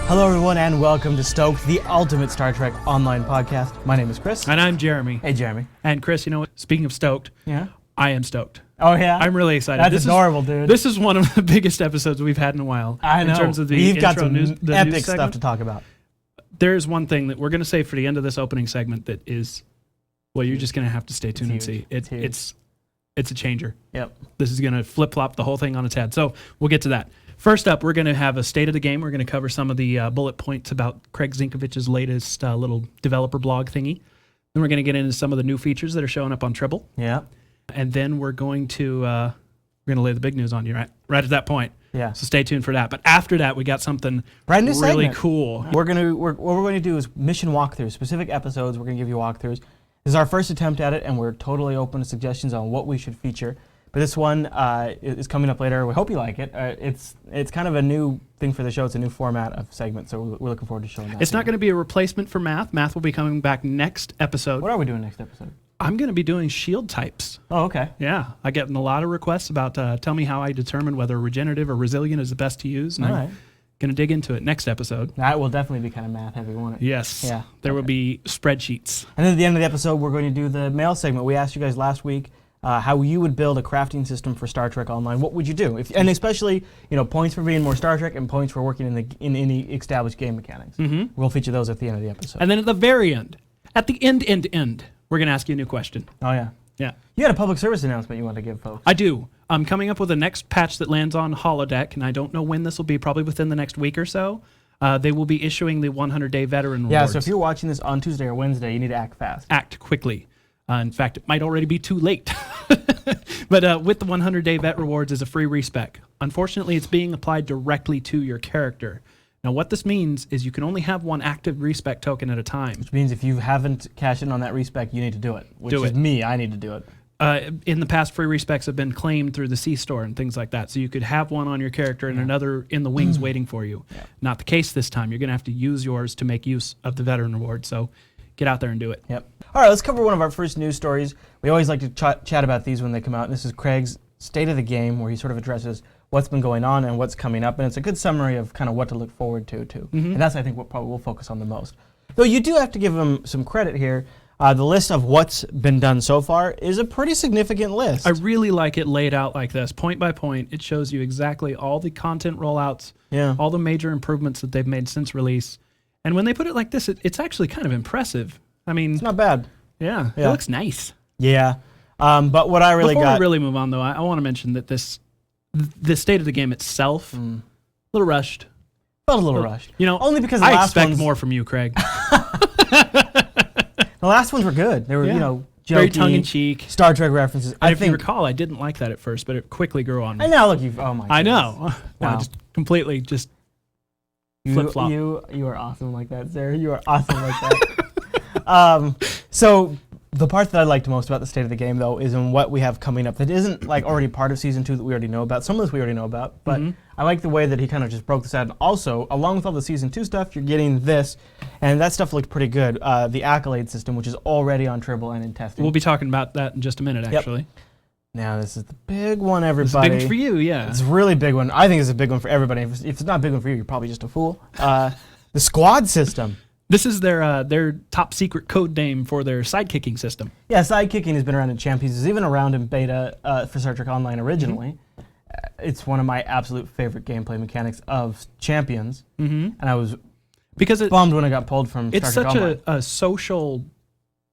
Hello, everyone, and welcome to STOked, the ultimate Star Trek online podcast. My name is Chris. And I'm Jeremy. Hey, Jeremy. And Chris, you know what? Speaking of stoked, Yeah? I am stoked. Oh, yeah? I'm really excited. That's adorable, dude. This is one of the biggest episodes we've had in a while. I know. In terms of the We've got intro some news, the epic news stuff segment. to talk about. There's one thing that we're going to say for the end of this opening segment that is, well, you're just going to have to stay tuned and see. It's a changer. Yep. This is going to flip-flop the whole thing on its head. So we'll get to that. First up, we're going to have a state of the game. We're going to cover some of the bullet points about Craig Zinkovich's latest little developer blog thingy. Then we're going to get into some of the new features that are showing up on Tribble. Yeah. And then we're going to lay the big news on you right at that point. Yeah. So stay tuned for that. But after that, we got something Brand new really segment. cool. What we're going to do is mission walkthroughs, specific episodes. We're going to give you walkthroughs. This is our first attempt at it, and we're totally open to suggestions on what we should feature. But this one is coming up later. We hope you like it. It's kind of a new thing for the show. It's a new format of segment, so we're looking forward to showing that. It's not going to be a replacement for math. Math will be coming back next episode. What are we doing next episode? I'm going to be doing shield types. Oh, okay. Yeah, I get a lot of requests about tell me how I determine whether regenerative or resilient is the best to use. And All I'm right. going to dig into it next episode. That will definitely be kind of math heavy, won't it? Yes. Yeah. There will be spreadsheets. And then at the end of the episode, we're going to do the mail segment. We asked you guys last week how you would build a crafting system for Star Trek Online. What would you do? And especially, points for being more Star Trek and points for working in any established game mechanics. Mm-hmm. We'll feature those at the end of the episode. And then at the very end, at the end, we're going to ask you a new question. Oh, yeah. Yeah. You had a public service announcement you want to give folks. I do. I'm coming up with the next patch that lands on Holodeck, and I don't know when this will be, probably within the next week or so. They will be issuing the 100-day veteran rewards. Yeah, so if you're watching this on Tuesday or Wednesday, you need to act fast. Act quickly. In fact, it might already be too late. But with the 100-day vet rewards is a free respec. Unfortunately, it's being applied directly to your character. Now, what this means is you can only have one active respec token at a time. Which means if you haven't cashed in on that respec, you need to do it. Which is me. I need to do it. In the past, free respecs have been claimed through the C-Store and things like that. So you could have one on your character and another in the wings waiting for you. Yeah. Not the case this time. You're going to have to use yours to make use of the veteran reward. So get out there and do it. Yep. All right, let's cover one of our first news stories. We always like to chat about these when they come out. This is Craig's State of the Game, where he sort of addresses what's been going on and what's coming up. And it's a good summary of kind of what to look forward to, too. Mm-hmm. And that's, I think, what probably we'll focus on the most. Though you do have to give him some credit here. The list of what's been done so far is a pretty significant list. I really like it laid out like this, point by point. It shows you exactly all the content rollouts, all the major improvements that they've made since release. And when they put it like this, it's actually kind of impressive. I mean, it's not bad. Yeah, it looks nice. Yeah. But what I really Before we really move on, though, I want to mention that the state of the game itself, a little rushed. Felt a little rushed. Only because the I last expect more from you, Craig. The last ones were good. They were, jokey, very tongue-in-cheek. Star Trek references. And if you recall, I didn't like that at first, but it quickly grew on me. I know. Look, oh my. I know. Wow. No, just completely flip-flop. You are awesome like that, Sarah. You are awesome like that. So the part that I liked most about the state of the game, though, is in what we have coming up that isn't like already part of season 2 that we already know about. Some of this we already know about, but I like the way that he kind of just broke this out. And also, along with all the season 2 stuff, you're getting this, and that stuff looked pretty good. The accolade system, which is already on Tribble and in testing. We'll be talking about that in just a minute, actually. Yep. Now, this is the big one, everybody. It's big for you, yeah. It's a really big one. I think it's a big one for everybody. If it's not a big one for you, you're probably just a fool. The squad system. This is their top secret code name for their sidekicking system. Yeah, sidekicking has been around in Champions. It's even around in beta for Star Trek Online originally. It's one of my absolute favorite gameplay mechanics of Champions. And I was bummed when I got pulled from Star Trek Online. It's such a social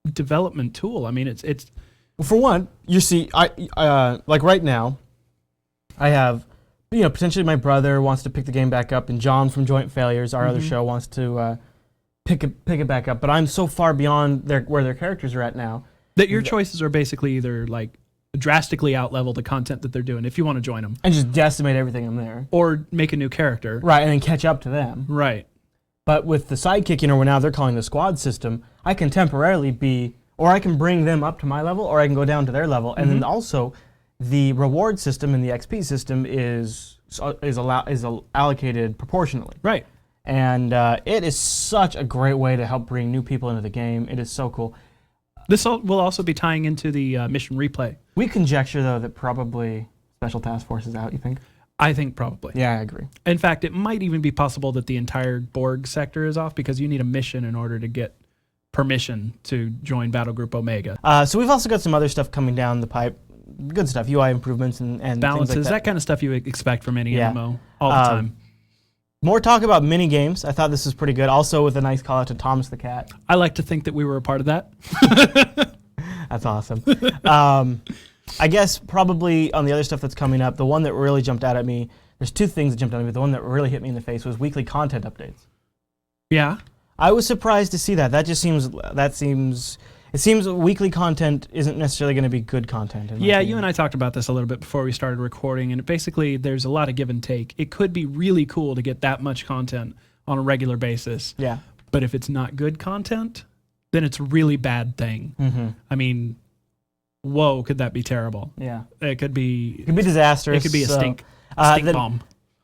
development tool. I mean, it's well, for one, you see, like right now, I have, potentially my brother wants to pick the game back up, and John from Joint Failures, our other show, wants to pick it back up. But I'm so far beyond where their characters are at now that your choices are basically either like drastically out-level the content that they're doing if you want to join them, and just decimate everything in there, or make a new character, right, and then catch up to them, right. But with the sidekicking, or what now they're calling the squad system, I can temporarily be. Or I can bring them up to my level, or I can go down to their level. And then also, the reward system and the XP system is allocated proportionally. Right. And it is such a great way to help bring new people into the game. It is so cool. This will also be tying into the mission replay. We conjecture, though, that probably Special Task Force is out, you think? I think probably. Yeah, I agree. In fact, it might even be possible that the entire Borg sector is off because you need a mission in order to get permission to join Battle Group Omega. So we've also got some other stuff coming down the pipe. Good stuff, UI improvements and Balances, things like that kind of stuff you would expect from any Yeah. MMO all the time. More talk about mini games. I thought this was pretty good. Also with a nice call out to Thomas the Cat. I like to think that we were a part of that. That's awesome. I guess probably on the other stuff that's coming up, the one that really jumped out at me, there's two things that jumped out at me, but the one that really hit me in the face was weekly content updates. Yeah. I was surprised to see that. It seems weekly content isn't necessarily going to be good content. Yeah, you and I talked about this a little bit before we started recording, and basically there's a lot of give and take. It could be really cool to get that much content on a regular basis. Yeah. But if it's not good content, then it's a really bad thing. Mm-hmm. I mean, whoa, could that be terrible? Yeah. It could be disastrous. It could be a stink bomb.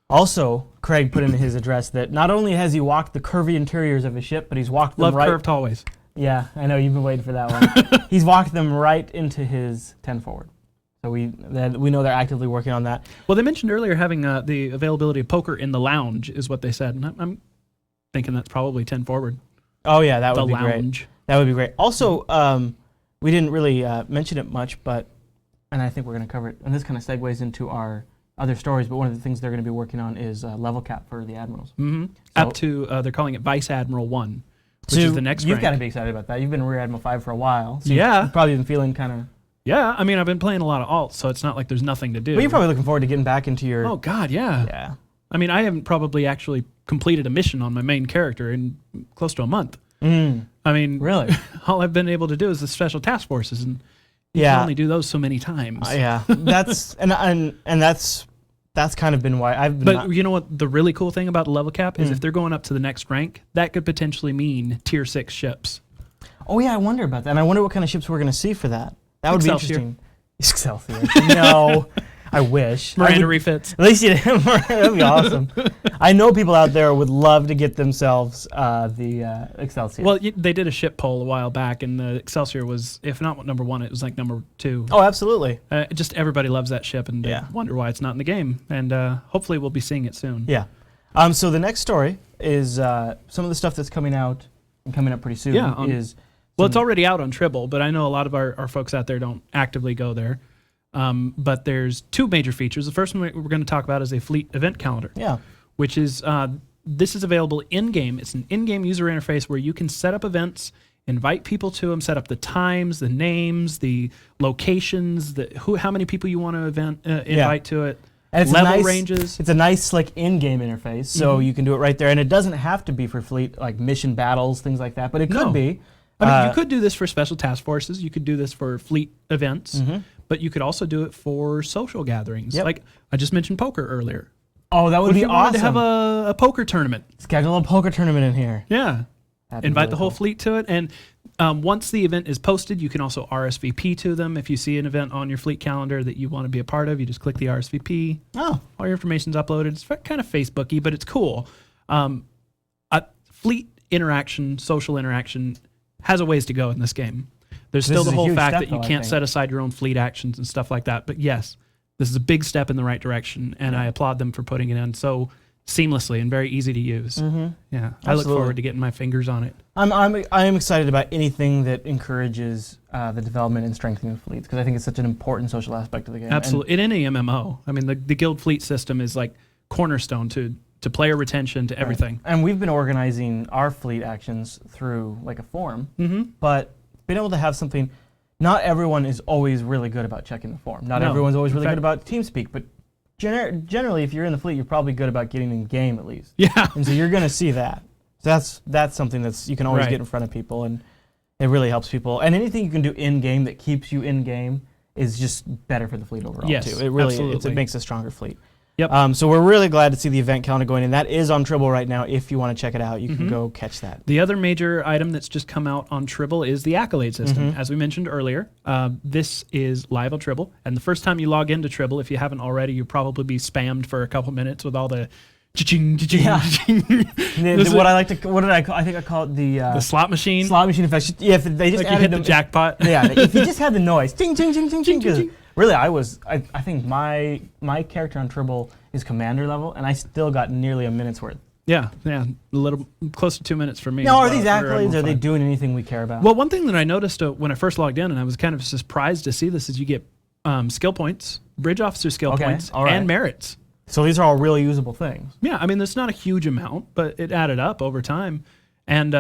Also, Craig put in his address that not only has he walked the curvy interiors of a ship, but he's walked them Love right. curved hallways. Yeah, I know you've been waiting for that one. He's walked them right into his 10 forward. So we know they're actively working on that. Well, they mentioned earlier having the availability of poker in the lounge is what they said, and I'm thinking that's probably 10 forward. Oh yeah, that would be lounge. Great. That would be great. Also, we didn't really mention it much, and I think we're going to cover it. And this kind of segues into our other stories. But one of the things they're going to be working on is level cap for the admirals. Mm-hmm. So, up to they're calling it Vice Admiral 1. Which is the next You've rank. got to be excited about that. You've been Rear Admiral 5 for a while. So Yeah. You've probably been feeling kind of... Yeah, I mean, I've been playing a lot of alts, so it's not like there's nothing to do. But you're probably looking forward to getting back into your... Oh, God, yeah. Yeah. I mean, I haven't probably actually completed a mission on my main character in close to a month. Mm. I mean... Really? All I've been able to do is the special task forces, and you can only do those so many times. Yeah. That's... and that's kind of been why I've been... But you know what the really cool thing about the level cap is if they're going up to the next rank, that could potentially mean tier 6 ships. Oh yeah, I wonder about that. And I wonder what kind of ships we're going to see for that. That would Excelsior. be interesting. Excelsior. No. I wish. Miranda refits. At least that'd be awesome. I know people out there would love to get themselves the Excelsior. Well, they did a ship poll a while back, and the Excelsior was, if not number 1, it was like number 2. Oh, absolutely. Just everybody loves that ship, and Yeah. wonder why it's not in the game. And hopefully we'll be seeing it soon. Yeah. So the next story is some of the stuff that's coming out and coming up pretty soon. Yeah, well, it's already out on Tribble, but I know a lot of our folks out there don't actively go there. But there's 2 major features. The first one we're going to talk about is a fleet event calendar. Yeah. Which is, this is available in-game. It's an in-game user interface where you can set up events, invite people to them, set up the times, the names, the locations, how many people you want to invite to it, and it's level ranges. It's a nice, slick in-game interface, so you can do it right there. And it doesn't have to be for fleet, like mission battles, things like that, but it could be. I mean, you could do this for special task forces. You could do this for fleet events, but you could also do it for social gatherings. Yep. Like I just mentioned poker earlier. Oh, that would be awesome. awesome. To have a poker tournament. Schedule a poker tournament in here. Yeah. Invite the whole fleet to it. And once the event is posted, you can also RSVP to them. If you see an event on your fleet calendar that you want to be a part of, you just click the RSVP. Oh. All your information's uploaded. It's kind of Facebook-y, but it's cool. Fleet interaction, social interaction has a ways to go in this game. There's still the whole fact that you can't set aside your own fleet actions and stuff like that. But yes, this is a big step in the right direction, and I applaud them for putting it in so seamlessly and very easy to use. Yeah, I look forward to getting my fingers on it. I'm excited about anything that encourages the development and strengthening of fleets, because I think it's such an important social aspect of the game. Absolutely, in any MMO. I mean, the guild fleet system is like cornerstone to player retention, to everything. And we've been organizing our fleet actions through like a forum, but being able to have something, not everyone is always really good about checking the forum. Not everyone's always really good about TeamSpeak, but generally if you're in the fleet, you're probably good about getting in game at least. Yeah. And so you're going to see that. So that's something you can always get in front of people, and it really helps people. And anything you can do in game that keeps you in game is just better for the fleet overall too. It really it makes a stronger fleet. Yep. So we're really glad to see the event calendar going in. That is on Tribble right now. If you want to check it out, you can go catch that. The other major item that's just come out on Tribble is the accolade system. As we mentioned earlier, this is live on Tribble. And the first time you log into Tribble, if you haven't already, you'll probably be spammed for a couple minutes with all the cha-ching, cha-ching, cha-ching. I think I call it the slot machine. Slot machine effect. Yeah, if they just like added you hit the jackpot. Yeah, if you just had the noise, ching, ching, ching, ching, ching, Really, I think my character on Tribble is commander level, and I still got nearly a minute's worth. Yeah, a little close to 2 minutes for me. Now, are as well. these We're accolades, almost are they fine. doing anything we care about? Well, one thing that I noticed when I first logged in, and I was kind of surprised to see this, is you get skill points, bridge officer skill points, all right. and merits. So these are all really usable things. Yeah, I mean, it's not a huge amount, but it added up over time. And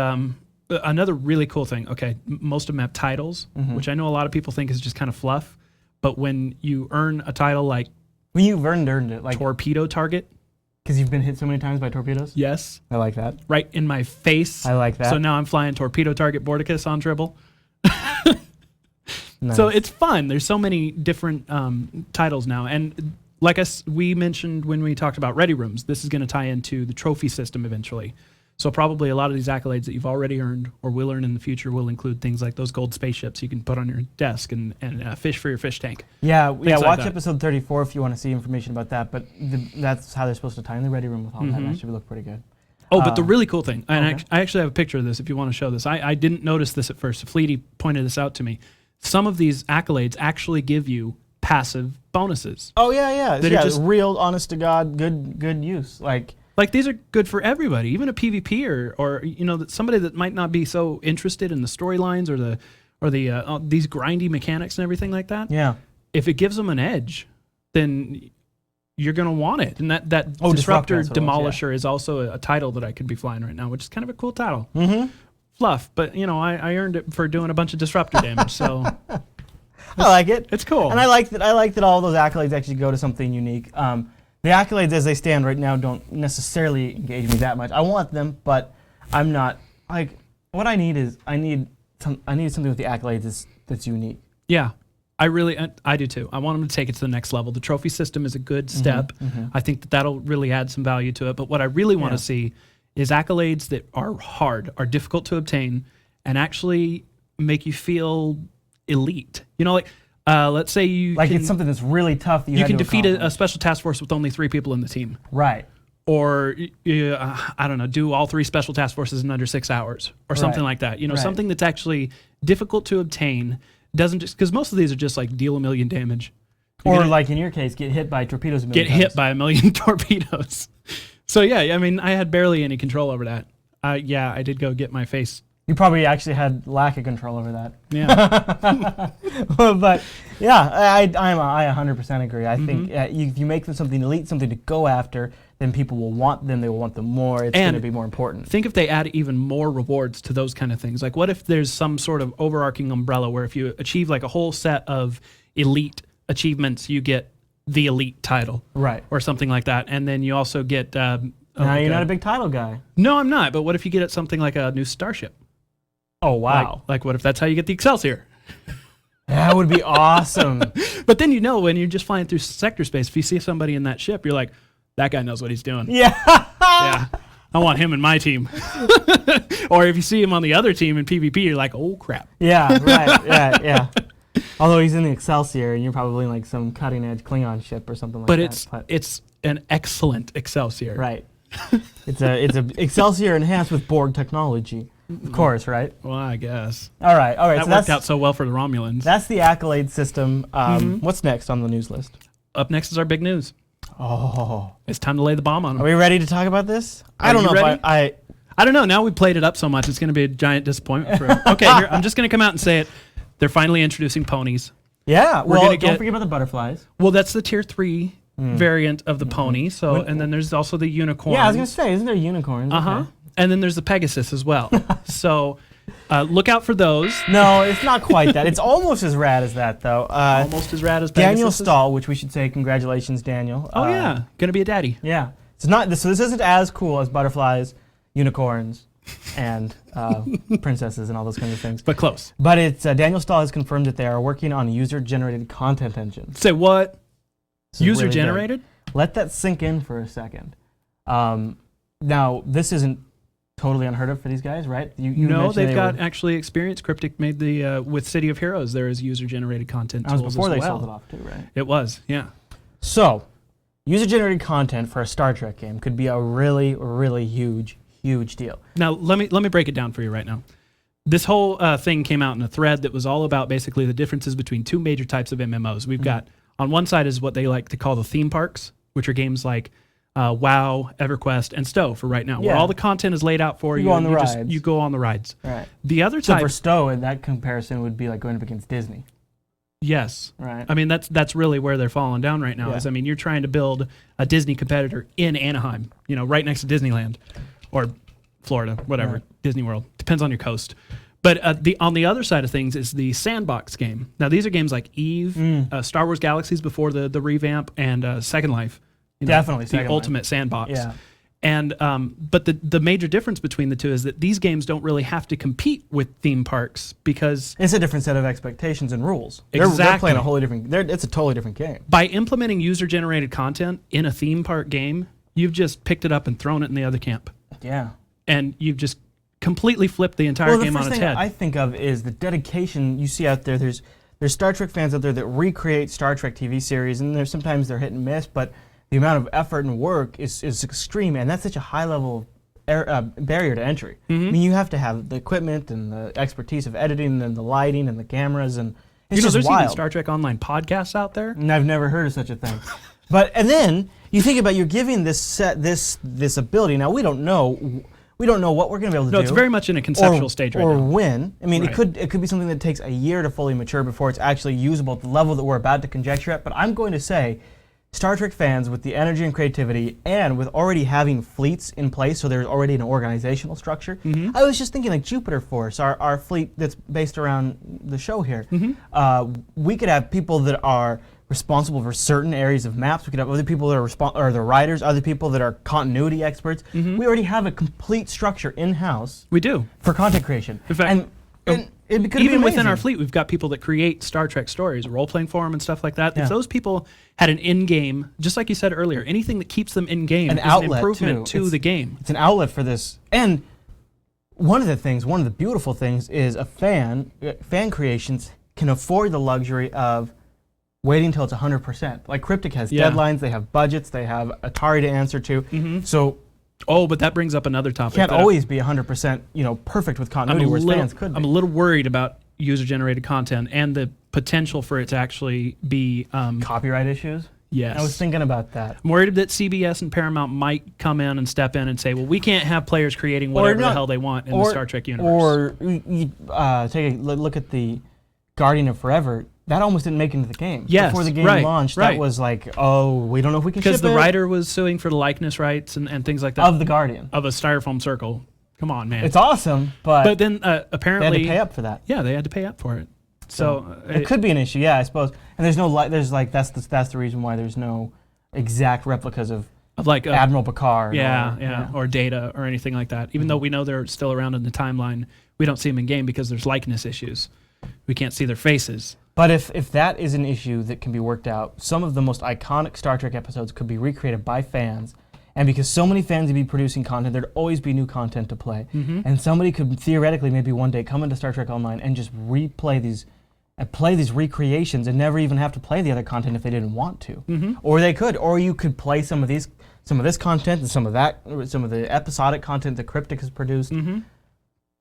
another really cool thing, okay, most of them have titles, which I know a lot of people think is just kind of fluff, but when you earn a title like When you've earned it, like torpedo target, because you've been hit so many times by torpedoes? yes, I like that. right in my face. I like that. So now I'm flying torpedo target Bordicus on Tribble. Nice. So it's fun. There's so many different titles now. And like we mentioned when we talked about ready rooms, this is going to tie into the trophy system eventually. So probably a lot of these accolades that you've already earned or will earn in the future will include things like those gold spaceships you can put on your desk and fish for your fish tank. Yeah, like watch that. episode 34 if you want to see information about that. But that's how they're supposed to tie in the ready room with all that. That should look pretty good. Oh, but the really cool thing, and okay. I actually have a picture of this if you want to show this. I didn't notice this at first. Fleety pointed this out to me. Some of these accolades actually give you passive bonuses. Oh yeah. That are just real, honest to God, good use. Like these are good for everybody, even a PvP or somebody that might not be so interested in the storylines or these grindy mechanics and everything like that. yeah. If it gives them an edge, then you're gonna want it. And that Oh, Disruptor that's what it was, Demolisher is also a title that I could be flying right now, which is kind of a cool title. Mm-hmm. Fluff, but I earned it for doing a bunch of disruptor damage, so I like it. it's cool. And I like that all those accolades actually go to something unique. The accolades as they stand right now don't necessarily engage me that much. I want them, but I'm not like what I need something with the accolades that's unique. Yeah, I do too. I want them to take it to the next level. The trophy system is a good step. I think that'll really add some value to it. But what I really want to see is accolades that are difficult to obtain, and actually make you feel elite. Let's say It's something that's really tough. That you you had can to defeat accomplish. a special task force with only 3 people in the team. Right. Or I don't know, do all 3 special task forces in under 6 hours, or something like that. Right. Something that's actually difficult to obtain. Doesn't just because most of these are just like deal a million damage, Or like in your case, get hit by torpedoes. get hit by a million torpedoes. So yeah, I mean, I had barely any control over that. I did go get my face. You probably actually had lack of control over that. Yeah, But yeah, I 100% agree. I think if you make them something elite, something to go after, then people will want them. They will want them more. It's going to be more important. think if they add even more rewards to those kind of things. Like, what if there's some sort of overarching umbrella where if you achieve like a whole set of elite achievements, you get the elite title, Right. or something like that, and then you also get. Now you're not a big title guy. No, I'm not. But what if you get it something like a new starship? Oh wow, Like what if that's how you get the Excelsior? that would be awesome. But then when you're just flying through sector space, if you see somebody in that ship, you're like, that guy knows what he's doing. Yeah. Yeah, I want him in my team. Or if you see him on the other team in PvP, you're like, oh crap. Yeah. Right. Yeah. Although he's in the Excelsior, and you're probably in like some cutting edge Klingon ship or something like But that. it's an excellent Excelsior. Right. It's a Excelsior enhanced with Borg technology. Of course, right? Well, I guess. All right. That So worked out so well for the Romulans. that's the accolade system. What's next on the news list? Up next is our big news. Oh, It's time to lay the bomb on are them. we ready to talk about this? I Are don't you know ready? if I I don't know. Now we played it up so much, it's going to be a giant disappointment for them. Okay, here, I'm just going to come out and say it. They're finally introducing ponies. Yeah. We're Well, gonna don't get- forget about the butterflies. Well, that's the tier 3 variant of the pony. So, and then there's also the unicorn. Yeah, I was gonna say, isn't there unicorns? Uh-huh. Okay. And then there's the Pegasus as well. So look out for those. No, it's not quite that. It's almost as rad as that, though. Almost as rad as Pegasus. Daniel Stahl, which we should say congratulations, Daniel. Oh, yeah. Going to be a daddy. Yeah. It's not. So this isn't as cool as butterflies, unicorns, and princesses and all those kinds of things. But close. But it's Daniel Stahl has confirmed that they are working on a user-generated content engine. Say what? This is really User-generated? big. Let that sink in for a second. Now, this isn't totally unheard of for these guys, right? You No, mentioned they've they got were- actually experience. Cryptic made the, with City of Heroes, there is user-generated content That was tools before as they well. sold it off too, right? It was, yeah. So, user-generated content for a Star Trek game could be a really, really huge deal. Now, let me break it down for you right now. this whole thing came out in a thread that was all about basically the differences between two major types of MMOs. We've got, on one side is what they like to call the theme parks, which are games like WoW, EverQuest, and STO for right now, where all the content is laid out for you. You go on the rides. You go on the rides. Right. The other So type... for STO, in that comparison, would be like going up against Disney. Yes. Right. I mean, that's really where they're falling down right now. Is, I mean, you're trying to build a Disney competitor in Anaheim, right next to Disneyland, or Florida, whatever, Disney World. Depends on your coast. But on the other side of things is the sandbox game. Now, these are games like Eve, Star Wars Galaxies before the revamp, and Second Life. Definitely the Second Life. ultimate sandbox. Yeah. And but the major difference between the two is that these games don't really have to compete with theme parks because it's a different set of expectations and rules. Exactly. They're playing a wholly different. It's a totally different game. By implementing user-generated content in a theme park game, you've just picked it up and thrown it in the other camp. Yeah. And you've just completely flipped the entire game on its head. The first thing I think of is the dedication you see out there. There's Star Trek fans out there that recreate Star Trek TV series, and sometimes they're hit and miss, but the amount of effort and work is extreme, and that's such a high level barrier to entry. I mean, you have to have the equipment and the expertise of editing and the lighting and the cameras, and it's just there's wild. even Star Trek Online podcasts out there. And I've never heard of such a thing. And then you think about you're giving this ability. Now we don't know what we're going to be able to do. No, it's very much in a conceptual stage right now. Or when. I mean, Right. it could be something that takes a year to fully mature before it's actually usable at the level that we're about to conjecture at. But I'm going to say, Star Trek fans with the energy and creativity and with already having fleets in place, so there's already an organizational structure. I was just thinking like Jupiter Force, our fleet that's based around the show here. We could have people that are responsible for certain areas of maps. We could have other people that are the writers, other people that are continuity experts. We already have a complete structure in-house. We do. For content creation. In fact, and it could even be within our amazing. fleet, we've got people that create Star Trek stories, role-playing for them and stuff like that. Yeah. If those people had an in-game, just like you said earlier, anything that keeps them in-game An is outlet, an improvement too. to the game. It's an outlet for this. And one of the beautiful things is fan creations can afford the luxury of waiting until it's 100%. Like Cryptic has deadlines, they have budgets, they have Atari to answer to. So but that brings up another topic. can't always be 100%, perfect with continuity, whereas fans could be. I'm a little worried about user-generated content and the potential for it to actually be... Copyright issues? yes. I was thinking about that. I'm worried that CBS and Paramount might come in and step in and say, well, we can't have players creating whatever the hell they want in the Star Trek universe. Or you take a look at the Guardian of Forever. That almost didn't make it into the game. Yes, Before the game right, launched, right. that was like, oh, we don't know if we can ship Because the it. writer was suing for the likeness rights and things like that. Of the Guardian. Of a styrofoam circle. Come on, man. It's awesome, but then they apparently... had to pay up for that. Yeah, they had to pay up for it. So it could be an issue, yeah, I suppose. And there's that's the reason why there's no exact replicas of like Admiral Picard. or Data or anything like that. Even though we know they're still around in the timeline, we don't see them in game because there's likeness issues. We can't see their faces. But if that is an issue that can be worked out, some of the most iconic Star Trek episodes could be recreated by fans. And because so many fans would be producing content, there'd always be new content to play. And somebody could theoretically maybe one day come into Star Trek Online and just play these recreations and never even have to play the other content if they didn't want to. Or they could. Or you could play some of this content and some of the episodic content that Cryptic has produced. I mean,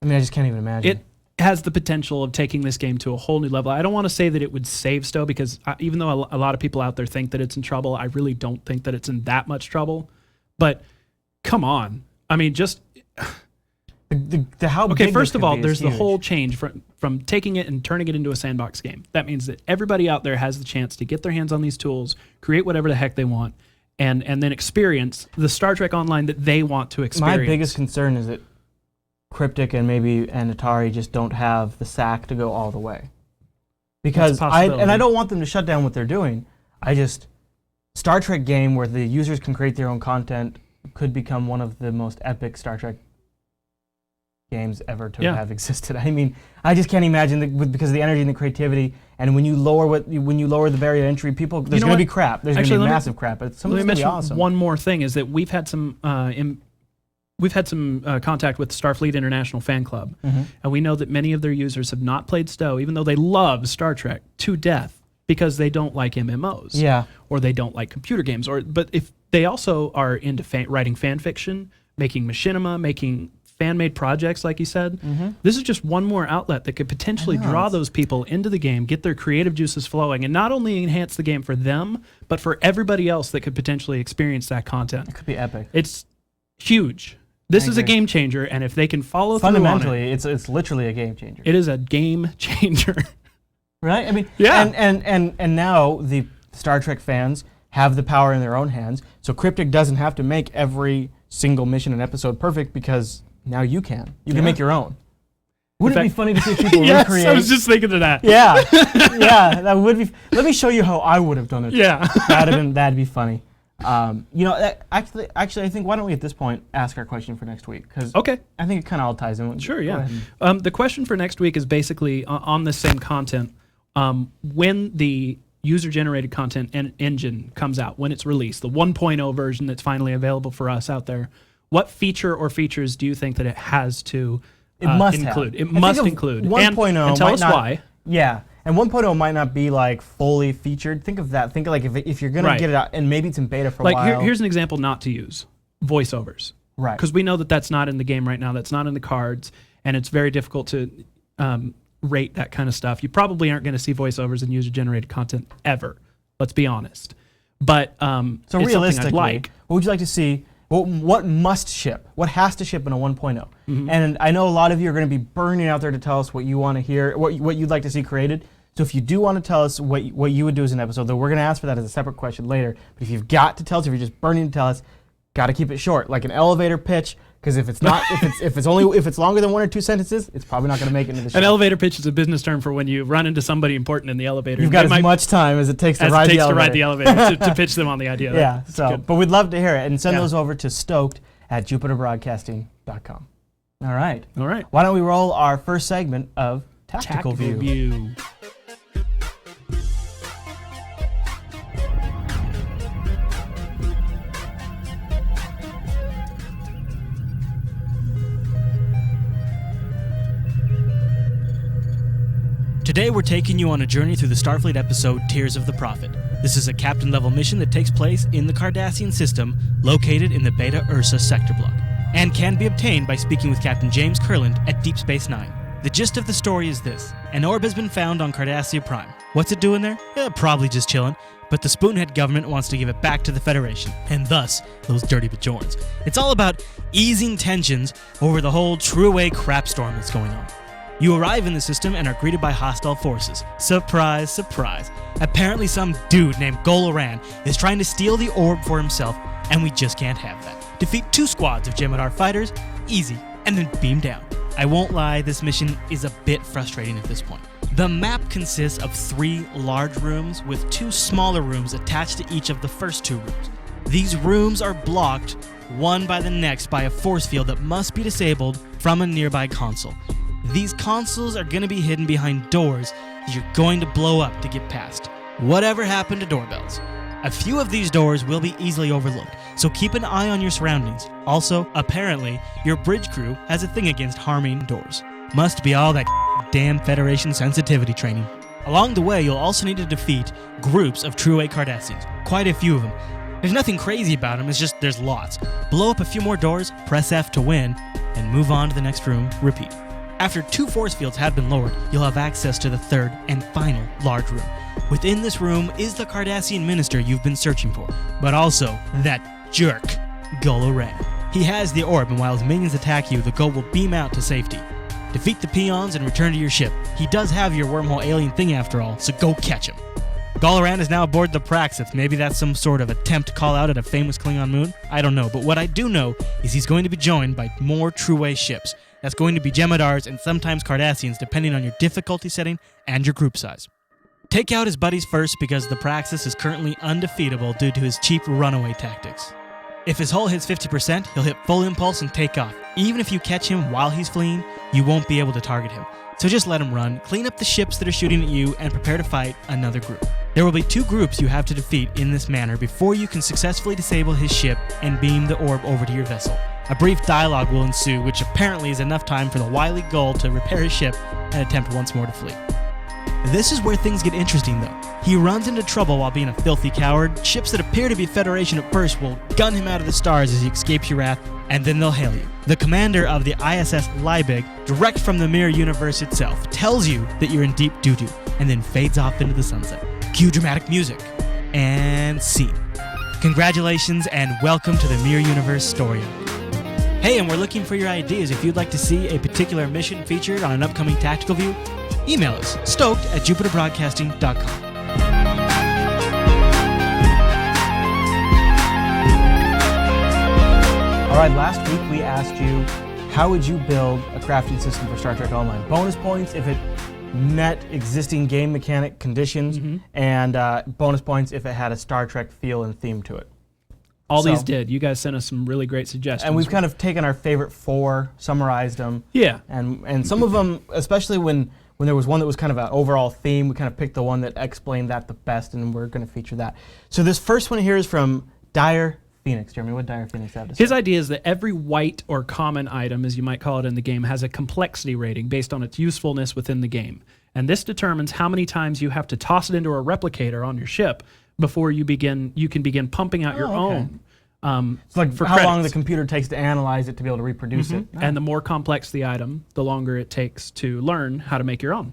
I just can't even imagine. It has the potential of taking this game to a whole new level. I don't want to say that it would save STO because even though a lot of people out there think that it's in trouble, I really don't think that it's in that much trouble. But come on. I mean, just... how okay, big first this of could all, be there's is the huge. whole change from taking it and turning it into a sandbox game. That means that everybody out there has the chance to get their hands on these tools, create whatever the heck they want, and then experience the Star Trek Online that they want to experience. My biggest concern is that Cryptic and Atari just don't have the sack to go all the way. Because I don't want them to shut down what they're doing. Star Trek game where the users can create their own content could become one of the most epic Star Trek games ever to have existed. I mean, I just can't imagine because of the energy and the creativity. And when you lower the barrier to entry, there's going to be crap. There's going to be massive crap. But some of it's going to be awesome. One more thing is that we've had some contact with Starfleet International Fan Club, and we know that many of their users have not played STO, even though they love Star Trek to death, because they don't like MMOs, or they don't like computer games, but if they also are into writing fan fiction, making machinima, making fan-made projects, like you said, this is just one more outlet that could potentially draw those people into the game, get their creative juices flowing, and not only enhance the game for them, but for everybody else that could potentially experience that content. It could be epic. It's huge. This is a game changer, and if they can follow through on it, fundamentally, it's literally a game changer. it is a game changer. Right? I mean, Yeah. And now the Star Trek fans have the power in their own hands. So Cryptic doesn't have to make every single mission and episode perfect because now you can. You can make your own. Wouldn't it be funny to see people Yes, recreate? I was just thinking of that. Yeah, yeah, that would be. Let me show you how I would have done it. Yeah. That'd be funny. Actually, I think why don't we at this point ask our question for next week? Because Okay. I think it kind of all ties in. Sure, Go yeah. ahead. The question for next week is basically on the same content. When the user-generated content engine comes out, when it's released, the 1.0 version that's finally available for us out there, what feature or features do you think that it has to include? It must include. 1.0 and tell might us not- why. Yeah, and 1.0 might not be like fully featured. Think of that. Think of like if you're gonna Right. get it out, and maybe it's in beta for a Like while. here's an example not to use: voiceovers. Right. Because we know that that's not in the game right now. That's not in the cards, and it's very difficult to rate that kind of stuff. You probably aren't going to see voiceovers in user-generated content ever. Let's be honest. But So it's something realistically, I'd like. what would you like to see? What must ship? What has to ship in a 1.0? Mm-hmm. And I know a lot of you are going to be burning out there to tell us what you want to hear, what you'd like to see created. So if you do want to tell us what you would do as an episode, though we're going to ask for that as a separate question later. But if you've got to tell us, if you're just burning to tell us, got to keep it short, like an elevator pitch. Because if it's not, if it's longer than 1 or 2 sentences, it's probably not going to make it into the show. An elevator pitch is a business term for when you run into somebody important in the elevator. You've got as much time as it takes to ride the elevator. To pitch them on the idea. Yeah. That's So, good. but we'd love to hear it, and send Yeah. those over to STOked@jupiterbroadcasting.com. All right. All right. Why don't we roll our first segment of Tactical View? Today we're taking you on a journey through the Starfleet episode Tears of the Prophet. This is a captain-level mission that takes place in the Cardassian system, located in the Beta Ursa sector block, and can be obtained by speaking with Captain James Kurland at Deep Space Nine. The gist of the story is this: an orb has been found on Cardassia Prime. What's it doing there? Probably just chilling, but the Spoonhead government wants to give it back to the Federation, and thus, those dirty Bajorans. It's all about easing tensions over the whole true-away crap storm that's going on. You arrive in the system and are greeted by hostile forces. Surprise, surprise. Apparently some dude named Goloran is trying to steal the orb for himself, and we just can't have that. Defeat 2 squads of Jem'Hadar fighters, easy, and then beam down. I won't lie, this mission is a bit frustrating at this point. The map consists of 3 large rooms with 2 smaller rooms attached to each of the first 2 rooms. These rooms are blocked, one by the next, by a force field that must be disabled from a nearby console. These consoles are going to be hidden behind doors that you're going to blow up to get past. Whatever happened to doorbells? A few of these doors will be easily overlooked, so keep an eye on your surroundings. Also, apparently, your bridge crew has a thing against harming doors. Must be all that damn Federation sensitivity training. Along the way, you'll also need to defeat groups of true-A Cardassians, quite a few of them. There's nothing crazy about them, it's just there's lots. Blow up a few more doors, press F to win, and move on to the next room, repeat. After 2 force fields have been lowered, you'll have access to the 3rd and final large room. Within this room is the Cardassian minister you've been searching for, but also that jerk, Goloran. He has the orb, and while his minions attack you, the Go will beam out to safety. Defeat the peons and return to your ship. He does have your wormhole alien thing after all, so go catch him. Goloran is now aboard the Praxis. Maybe that's some sort of attempt to call out at a famous Klingon moon? I don't know, but what I do know is he's going to be joined by more True-A ships. That's going to be Jem'Hadars and sometimes Cardassians, depending on your difficulty setting and your group size. Take out his buddies first because the Praxis is currently undefeatable due to his cheap runaway tactics. If his hull hits 50%, he'll hit full impulse and take off. Even if you catch him while he's fleeing, you won't be able to target him. So just let him run, clean up the ships that are shooting at you, and prepare to fight another group. There will be 2 groups you have to defeat in this manner before you can successfully disable his ship and beam the orb over to your vessel. A brief dialogue will ensue, which apparently is enough time for the wily Gull to repair his ship and attempt once more to flee. This is where things get interesting, though. He runs into trouble while being a filthy coward. Ships that appear to be Federation at first will gun him out of the stars as he escapes your wrath, and then they'll hail you. The commander of the ISS Liebig, direct from the mirror universe itself, tells you that you're in deep doo-doo, and then fades off into the sunset. Cue dramatic music. And scene. Congratulations and welcome to the Mirror Universe story arc. Hey, and we're looking for your ideas. If you'd like to see a particular mission featured on an upcoming Tactical View, email us, STOked@jupiterbroadcasting.com. All right, last week we asked you, how would you build a crafting system for Star Trek Online? Bonus points if it met existing game mechanic conditions, and bonus points if it had a Star Trek feel and theme to it. All these did. You guys sent us some really great suggestions. And we've kind of taken our favorite 4, summarized them. Yeah. And some of them, especially when there was one that was kind of an overall theme, we kind of picked the one that explained that the best, and we're going to feature that. So this first one here is from Dire Phoenix. Jeremy, what Dire Phoenix have to say? His idea is that every white or common item, as you might call it in the game, has a complexity rating based on its usefulness within the game. And this determines how many times you have to toss it into a replicator on your ship before you can begin pumping out your own. It's like for how credits. long the computer takes to analyze it to be able to reproduce it. And the more complex the item, the longer it takes to learn how to make your own.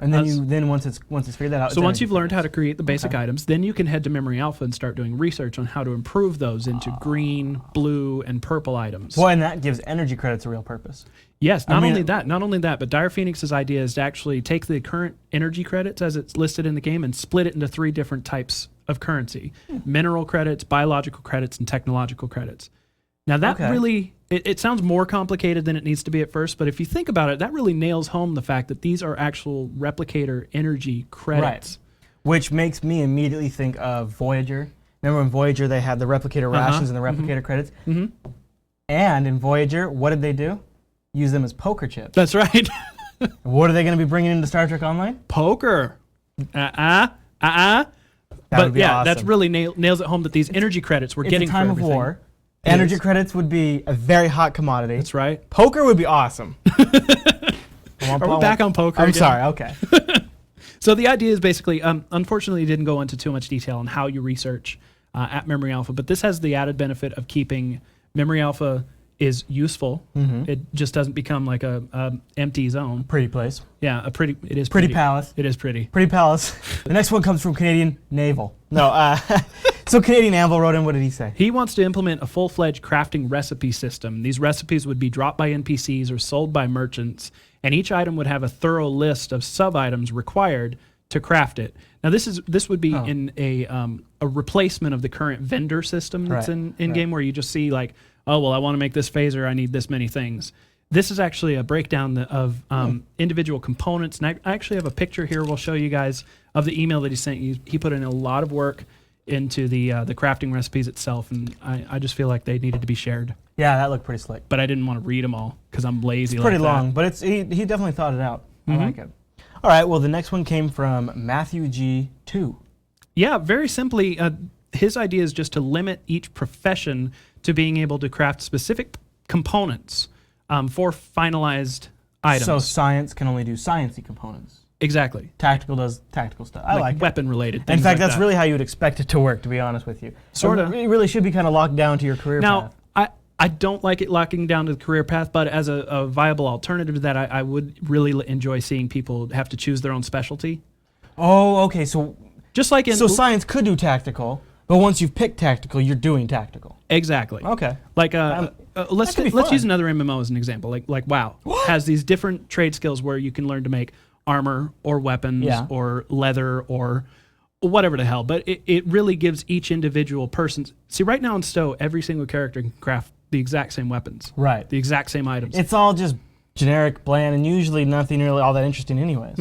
And then once it's figured that out. So once you've learned how to create the basic items, then you can head to Memory Alpha and start doing research on how to improve those into green, blue, and purple items. Boy, and that gives energy credits a real purpose. Yes, not only that, but Dire Phoenix's idea is to actually take the current energy credits as it's listed in the game and split it into 3 different types of currency: mineral credits, biological credits, and technological credits. Now that really, it sounds more complicated than it needs to be at first, but if you think about it, that really nails home the fact that these are actual replicator energy credits. Right. Which makes me immediately think of Voyager. Remember when Voyager they had the replicator rations and the replicator credits? And in Voyager, what did they do? Use them as poker chips. That's right. What are they going to be bringing into Star Trek Online? Poker. That But would be yeah, awesome. that's really nails it home that these energy credits we're getting It's a time for of everything. war. Energy credits would be a very hot commodity. That's right. Poker would be awesome. Are we back on poker I'm again? sorry, okay. So the idea is basically, unfortunately, it didn't go into too much detail on how you research at Memory Alpha, but this has the added benefit of keeping Memory Alpha is useful. It just doesn't become like a empty zone. Pretty place. Yeah, it is Pretty palace. It is pretty. Pretty palace. The next one comes from Canadian Naval. No, so Canadian Anvil wrote in, what did he say? He wants to implement a full-fledged crafting recipe system. These recipes would be dropped by NPCs or sold by merchants, and each item would have a thorough list of sub-items required to craft it. Now, this would be in a replacement of the current vendor system that's in game, where you just see like, oh, well, I want to make this phaser, I need this many things. This is actually a breakdown of individual components, and I actually have a picture here we'll show you guys of the email that he sent you. He put in a lot of work into the crafting recipes itself, and I just feel like they needed to be shared. Yeah, that looked pretty slick. But I didn't want to read them all because I'm lazy. It's pretty like long, that. but he definitely thought it out. I like it. All right, well, the next one came from Matthew G2. Yeah, very simply, his idea is just to limit each profession to being able to craft specific components for finalized items. So science can only do sciencey components. Exactly. Tactical does tactical stuff. I like it. Weapon related. In fact, that's really how you would expect it to work, to be honest with you. Sorta. It really should be kind of locked down to your career path. I don't like it locking down to the career path, but as a viable alternative to that, I would really enjoy seeing people have to choose their own specialty. Oh, okay. So Just like in science could do tactical, but once you've picked tactical, you're doing tactical. Exactly. Okay. Like let's use another MMO as an example. Like WoW has these different trade skills where you can learn to make armor or weapons or leather or whatever the hell. But it really gives each individual person. See, right now in STO, every single character can craft the exact same weapons. Right. The exact same items. It's all just generic, bland, and usually nothing really all that interesting anyways.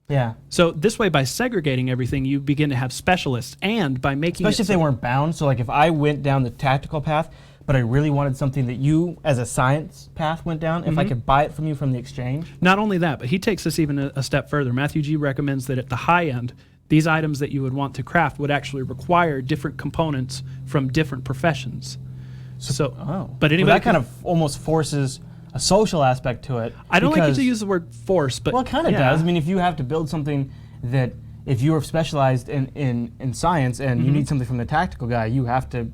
Yeah. So this way, by segregating everything, you begin to have specialists, and by making Especially if they weren't bound. So like if I went down the tactical path, but I really wanted something that you, as a science path, went down, if I could buy it from you from the exchange. Not only that, but he takes this even a step further. Matthew G recommends that at the high end, these items that you would want to craft would actually require different components from different professions. But anybody that kind of almost forces a social aspect to it. I don't like to use the word force, but well, it kind of does. I mean, if you have to build something that if you're specialized in science and you need something from the tactical guy, you have to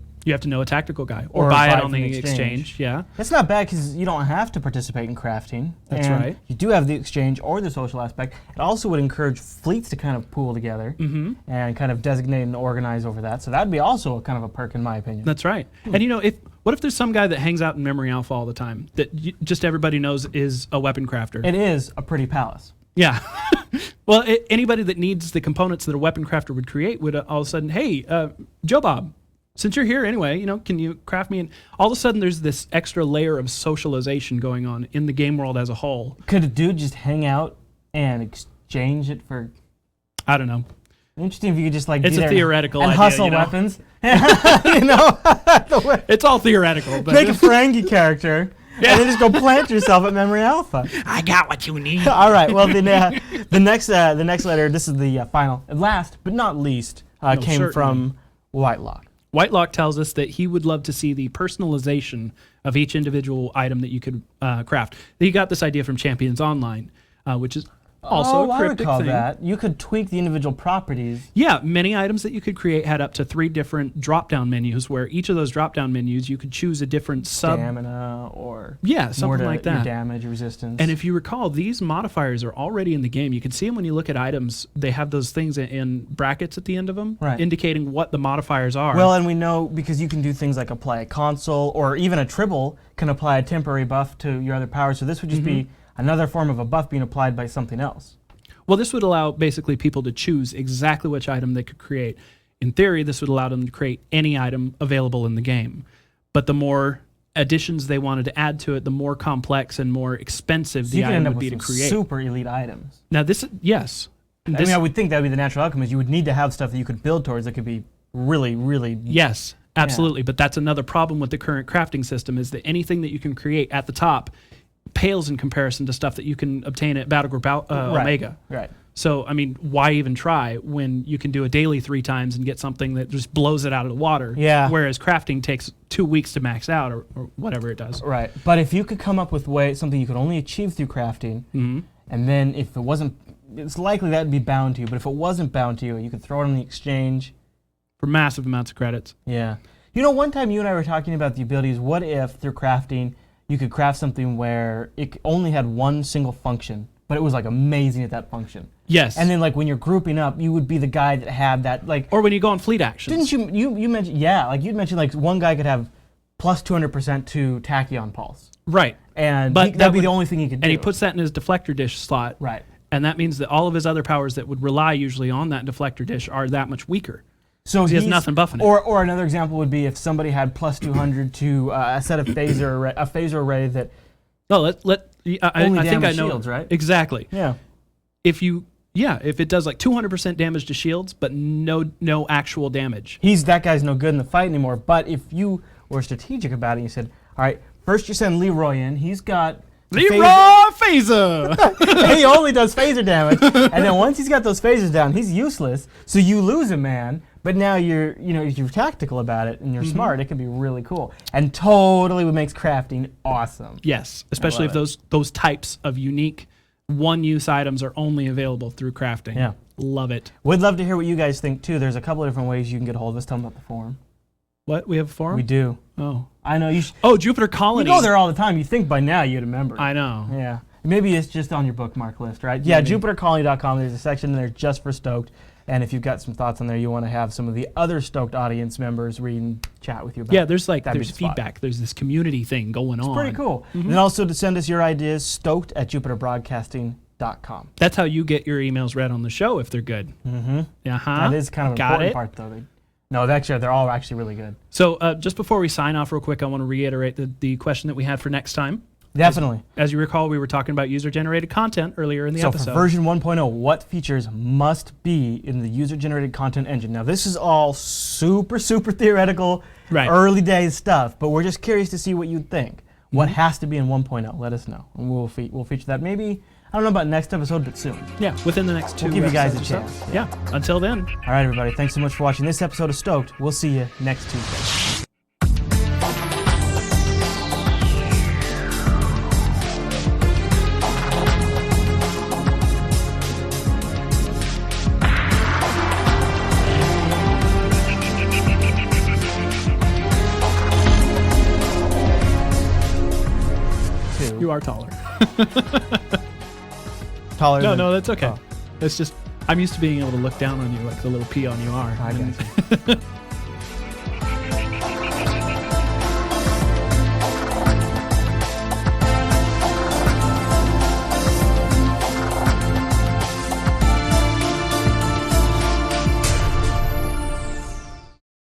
know a tactical guy or buy it on the exchange. Yeah. That's not bad because you don't have to participate in crafting. That's and right. You do have the exchange or the social aspect. It also would encourage fleets to kind of pool together and kind of designate and organize over that. So that would be also kind of a perk in my opinion. That's right. And what if there's some guy that hangs out in Memory Alpha all the time that just everybody knows is a weapon crafter? It is a pretty palace. Yeah. Well, anybody that needs the components that a weapon crafter would create would all of a sudden, hey, Joe Bob, since you're here anyway, can you craft me? And all of a sudden, there's this extra layer of socialization going on in the game world as a whole. Could a dude just hang out and exchange it for? I don't know. Interesting if you could just like. It's be a there theoretical and idea, hustle weapons. It's all theoretical. But make a Ferengi character. Yeah. And then just go plant yourself at Memory Alpha. I got what you need. All right. Well, the next letter. This is the final, last but not least, came from Whitelock. Whitelock tells us that he would love to see the personalization of each individual item that you could craft. He got this idea from Champions Online, which is also a cryptic I recall thing. that. You could tweak the individual properties. Yeah, many items that you could create had up to 3 different drop-down menus, where each of those drop-down menus you could choose a different stamina or something like that. Your damage, resistance. And if you recall, these modifiers are already in the game. You can see them when you look at items. They have those things in brackets at the end of them, indicating what the modifiers are. Well, and we know because you can do things like apply a console or even a tribble can apply a temporary buff to your other powers. So this would just be another form of a buff being applied by something else. Well, this would allow basically people to choose exactly which item they could create. In theory, this would allow them to create any item available in the game. But the more additions they wanted to add to it, the more complex and more expensive the item would be to create. Super elite items. Now this, yes. I would think that would be the natural outcome is you would need to have stuff that you could build towards that could be really, really... Yes, absolutely. Yeah. But that's another problem with the current crafting system is that anything that you can create at the top pales in comparison to stuff that you can obtain at Battlegroup Omega. Right. So, I mean, why even try when you can do a daily 3 times and get something that just blows it out of the water? Yeah. Whereas crafting takes 2 weeks to max out or whatever it does. Right. But if you could come up with something you could only achieve through crafting, and then if it wasn't, it's likely that would be bound to you, but if it wasn't bound to you, you could throw it on the exchange. For massive amounts of credits. Yeah. One time you and I were talking about the abilities, what if through crafting, you could craft something where it only had one single function, but it was like amazing at that function. Yes. And then like when you're grouping up, you would be the guy that had that like. Or when you go on fleet actions. Didn't you mention? Yeah, like you'd mentioned like one guy could have plus 200% to Tachyon Pulse. Right. And that'd be the only thing he could do. And he puts that in his deflector dish slot. Right. And that means that all of his other powers that would rely usually on that deflector dish are that much weaker. So he has nothing buffing it. Or another example would be if somebody had plus 200 to a set of phaser array that. Oh, I think I know. Shields, right? Exactly. Yeah. If it does like 200% damage to shields, but no actual damage. That guy's no good in the fight anymore. But if you were strategic about it, and you said, all right, first you send Leroy in. He's got Leroy Phaser. He only does phaser damage, and then once he's got those phasers down, he's useless. So you lose a man. But now you're tactical about it and you're smart. It could be really cool and totally makes crafting awesome. Yes, especially if those types of unique one-use items are only available through crafting. Yeah, love it. We'd love to hear what you guys think too. There's a couple of different ways you can get a hold of us. Tell them about the forum. What? We have a forum? We do. Oh, I know you. Jupiter Colony. You go there all the time. You think by now you'd remember. I know. Yeah. Maybe it's just on your bookmark list, right? Yeah. JupiterColony.com. There's a section there just for Stoked. And if you've got some thoughts on there, you want to have some of the other Stoked audience members read and chat with you about. Yeah, there's feedback. There's this community thing going on. It's pretty cool. And also to send us your ideas, stoked@jupiterbroadcasting.com. That's how you get your emails read on the show if they're good. Mm-hmm. Uh-huh. That is kind of an important part, though. No, actually, they're all actually really good. So just before we sign off real quick, I want to reiterate the question that we had for next time. Definitely. As you recall, we were talking about user-generated content earlier in the episode. So for version 1.0, what features must be in the user-generated content engine? Now, this is all super, super theoretical, early days stuff, but we're just curious to see what you'd think. What has to be in 1.0? Let us know, and we'll feature that maybe, I don't know about next episode, but soon. Yeah, within the next 2 We'll give you guys a chance. So. Yeah, until then. All right, everybody, thanks so much for watching this episode of Stoked. We'll see you next Tuesday. 6'2". You are taller. Taller No, than, no, that's okay. Oh, It's just I'm used to being able to look down on you like the little peon you are. I And- got you.